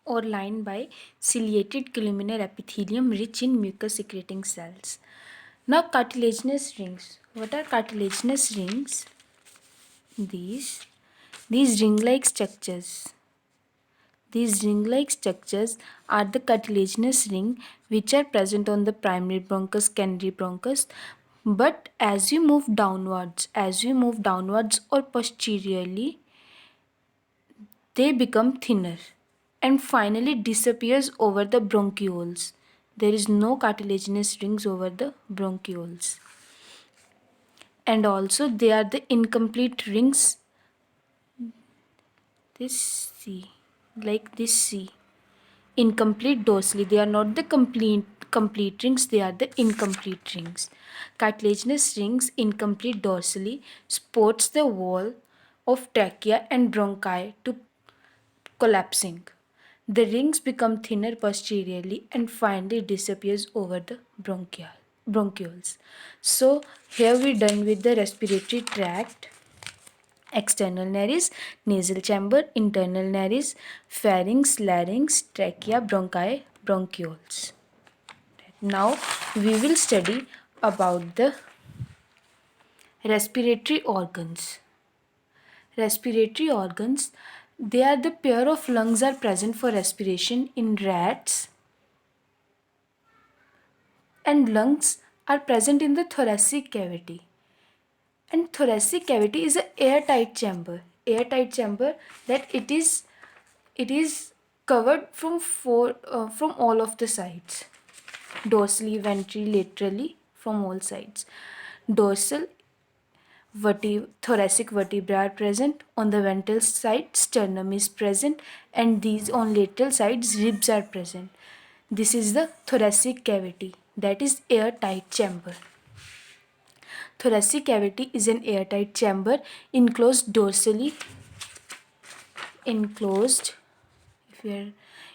or lined by ciliated columnar epithelium rich in mucus secreting cells. Now cartilaginous rings. What are cartilaginous rings? These ring-like structures. These ring-like structures are the cartilaginous ring which are present on the primary bronchus, secondary bronchus. But as you move downwards or posteriorly, they become thinner and finally disappears over the bronchioles. There is no cartilaginous rings over the bronchioles. And also they are the incomplete rings. This C. Incomplete dorsally. They are not the complete rings, they are the incomplete rings. Cartilaginous rings incomplete dorsally supports the wall of trachea and bronchi to collapsing. The rings become thinner posteriorly and finally disappears over the bronchioles. So here we're done with the respiratory tract. External nares, nasal chamber, internal nares, pharynx, larynx, trachea, bronchi, bronchioles. Now we will study about the respiratory organs. Respiratory organs, they are the pair of lungs are present for respiration in rats, and lungs are present in the thoracic cavity. And thoracic cavity is an airtight chamber. Airtight chamber that it is covered from all of the sides, dorsally, ventrally, laterally, from all sides. Dorsal thoracic vertebrae are present. On the ventral side, sternum is present, and these on lateral sides, ribs are present. This is the thoracic cavity, that is airtight chamber. Thoracic cavity is an airtight chamber enclosed dorsally, enclosed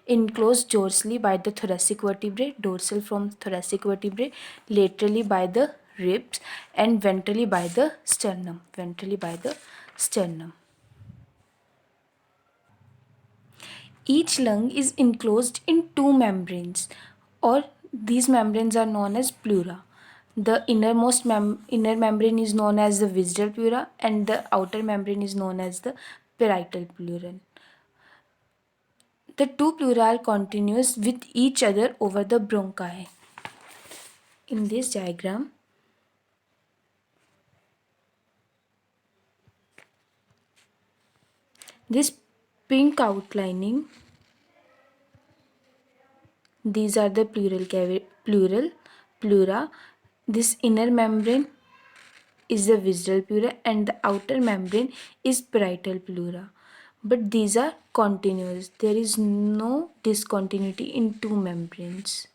dorsally by the thoracic vertebrae, dorsal from thoracic vertebrae, laterally by the ribs, and ventrally by the sternum. Each lung is enclosed in two membranes, or these membranes are known as pleura. The inner membrane is known as the visceral pleura, and the outer membrane is known as the parietal pleura. The two pleura are continuous with each other over the bronchi. In this diagram, this pink outlining, these are the pleura. This inner membrane is the visceral pleura and the outer membrane is parietal pleura. But these are continuous. There is no discontinuity in two membranes.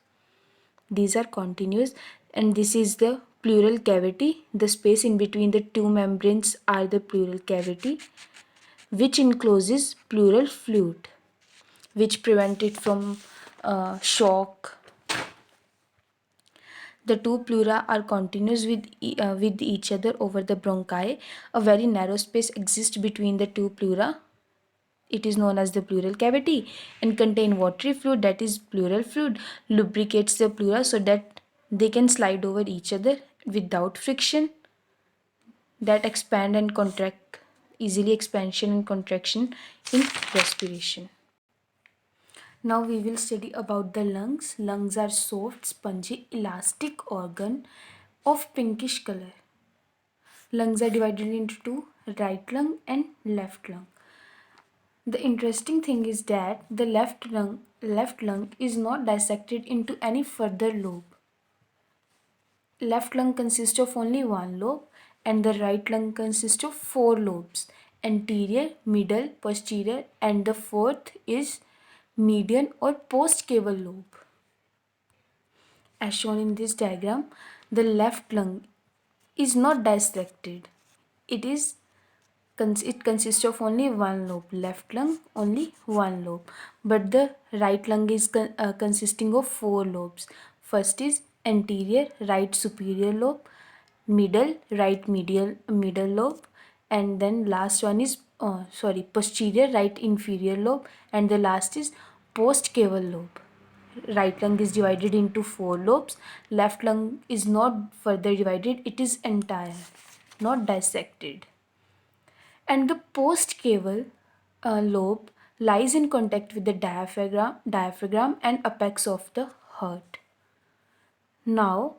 These are continuous, and this is the pleural cavity. The space in between the two membranes are the pleural cavity, which encloses pleural fluid, which prevent it from shock. The two pleura are continuous with each other over the bronchi. A very narrow space exists between the two pleura. It is known as the pleural cavity and contain watery fluid, that is pleural fluid, lubricates the pleura so that they can slide over each other without friction, that expand and contract easily, expansion and contraction in respiration. Now we will study about the lungs. Lungs are soft, spongy, elastic organ of pinkish color. Lungs are divided into two, right lung and left lung. The interesting thing is that the left lung is not dissected into any further lobe. Left lung consists of only one lobe and the right lung consists of four lobes: anterior, middle, posterior, and the fourth is median or post-caval lobe. As shown in this diagram, the left lung is not dissected. It consists of only one lobe. Left lung, only one lobe. But the right lung is consisting of four lobes. First is anterior, right superior lobe, middle, right middle lobe, and then last one is posterior, right inferior lobe, and the last is Postcaval lobe. Right lung is divided into 4 lobes. Left lung is not further divided, it is entire, not dissected. And the postcaval lobe lies in contact with the diaphragm and apex of the heart. Now,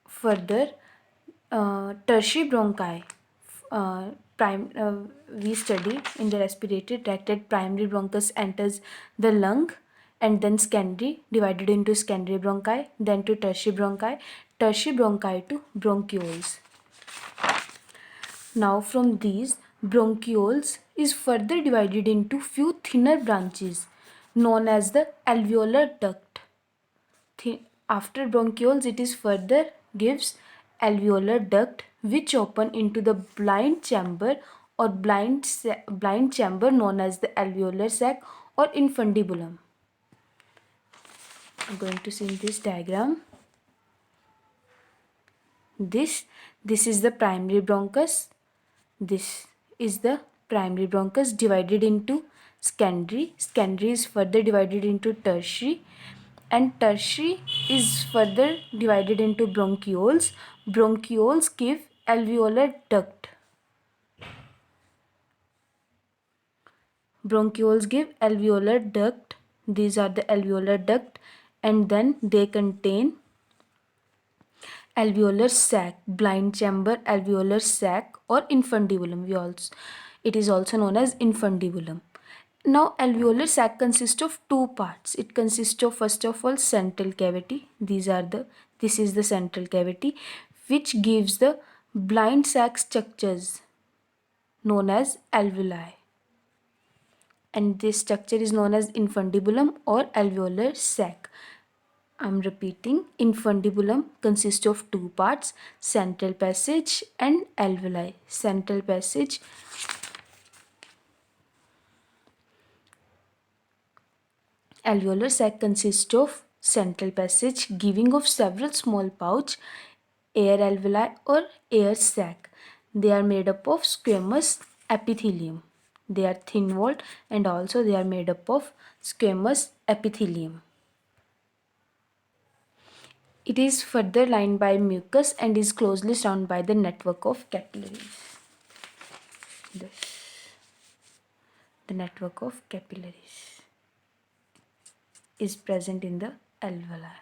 further, tertiary bronchi. Uh, we studied in the respiratory tract that primary bronchus enters the lung, and then secondary divided into secondary bronchi, then to tertiary bronchi to bronchioles. Now from these, bronchioles is further divided into few thinner branches known as the alveolar duct. After bronchioles, it is further gives alveolar duct which open into the blind chamber or blind chamber known as the alveolar sac or infundibulum. I'm going to see in this diagram. This is the primary bronchus. This is the primary bronchus divided into secondary. Secondary is further divided into tertiary, and tertiary is further divided into bronchioles. Bronchioles give alveolar duct. Bronchioles give alveolar duct. These are the alveolar duct, and then they contain alveolar sac, blind chamber, alveolar sac, or infundibulum. It is also known as infundibulum. Now, alveolar sac consists of two parts. It consists of, first of all, central cavity. This is the central cavity, which gives the blind sac structures known as alveoli. And this structure is known as infundibulum or alveolar sac. I'm repeating, infundibulum consists of two parts, central passage and alveoli. Central passage. Alveolar sac consists of central passage giving of several small pouch, air alveoli or air sac. They are made up of squamous epithelium. They are thin walled and also they are made up of squamous epithelium. It is further lined by mucus and is closely surrounded by the network of capillaries. The network of capillaries is present in the alveoli.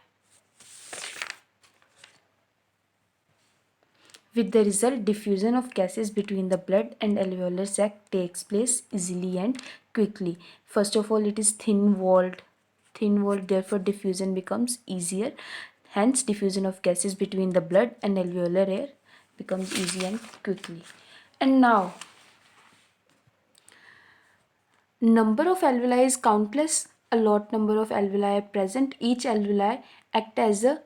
With the result, diffusion of gases between the blood and alveolar sac takes place easily and quickly. First of all, it is thin walled, therefore diffusion becomes easier. Hence, diffusion of gases between the blood and alveolar air becomes easy and quickly. And now, number of alveoli is countless. A lot number of alveoli are present. Each alveoli act as a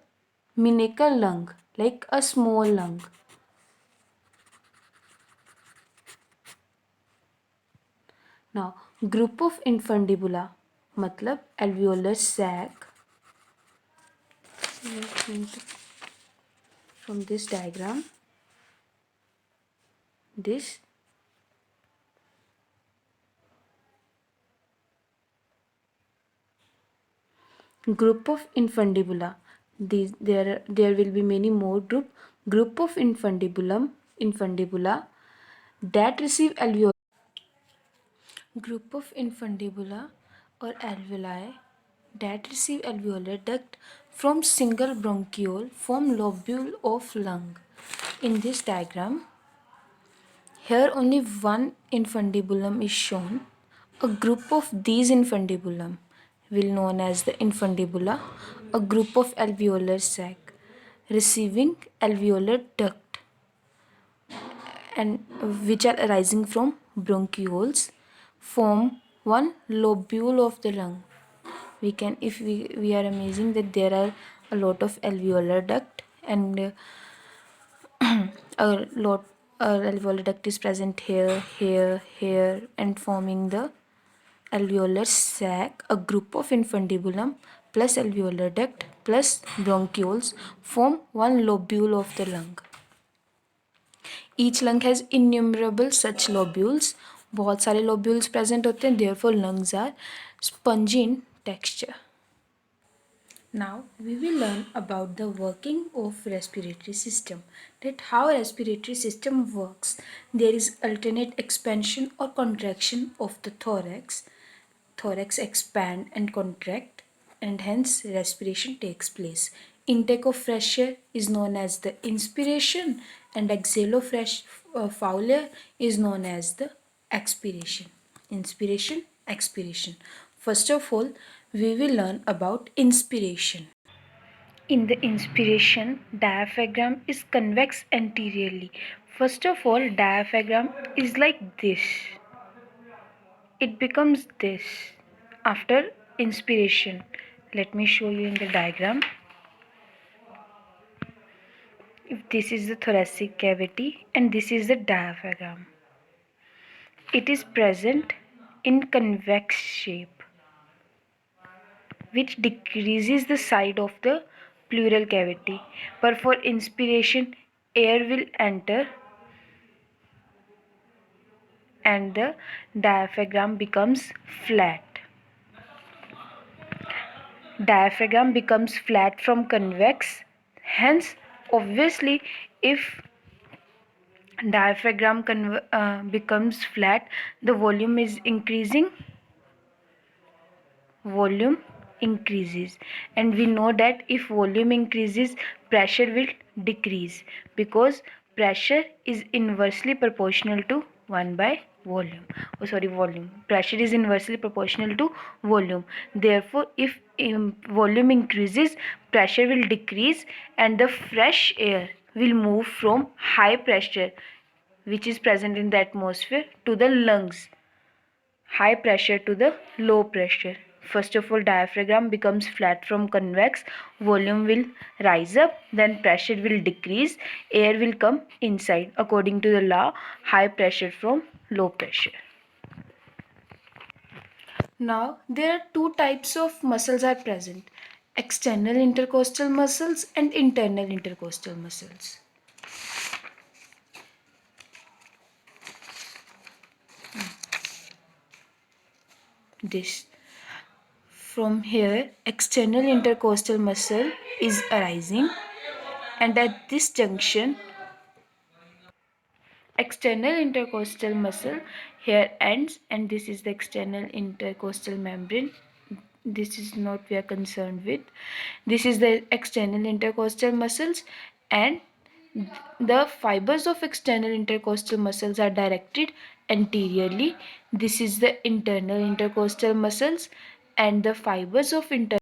miniature lung, like a small lung. Now, group of infundibula, matlab alveolar sac. From this diagram, this group of infundibula. There will be many more group of infundibula that receive alveoli. Group of infundibula or alveoli that receive alveolar duct from single bronchiole form lobule of lung. In this diagram, here only one infundibulum is shown. A group of these infundibulum will known as the infundibula, a group of alveolar sac receiving alveolar duct and which are arising from bronchioles form one lobule of the lung. We are amazing that there are a lot of alveolar duct and a lot alveolar duct is present here and forming the alveolar sac. A group of infundibulum plus alveolar duct plus bronchioles form one lobule of the lung. Each lung has innumerable such lobules. बहुत सारे lobules present होते हैं, therefore lungs are spongy in texture. Now we will learn about the working of respiratory system, that how respiratory system works. There is alternate expansion or contraction of the thorax. Thorax expand and contract, and hence respiration takes place. Intake of fresh air is known as the inspiration, and exhale of fresh foul air is known as the expiration. Inspiration, expiration. First of all, we will learn about inspiration. In the inspiration, diaphragm is convex anteriorly. First of all, diaphragm is like this. It becomes this after inspiration. Let me show you in the diagram. If this is the thoracic cavity and this is the diaphragm, it is present in convex shape, which decreases the side of the pleural cavity. But for inspiration, air will enter and the diaphragm becomes flat. Diaphragm becomes flat from convex. Hence, obviously, if diaphragm becomes flat, the volume is increasing. Volume increases, and we know that if volume increases, pressure will decrease, because pressure is inversely proportional to 1 by volume. Volume. Pressure is inversely proportional to volume. Therefore, if volume increases, pressure will decrease, and the fresh air will move from high pressure, which is present in the atmosphere, to the lungs. High pressure to the low pressure. First of all, diaphragm becomes flat from convex, volume will rise up, then pressure will decrease, air will come inside according to the law, high pressure from low pressure. Now there are two types of muscles are present: external intercostal muscles and internal intercostal muscles. This from here, external intercostal muscle is arising, and at this junction, external intercostal muscle here ends, and this is the external intercostal membrane. This is not we are concerned with. This is the external intercostal muscles, and the fibers of external intercostal muscles are directed anteriorly. This is the internal intercostal muscles, and the fibers of internal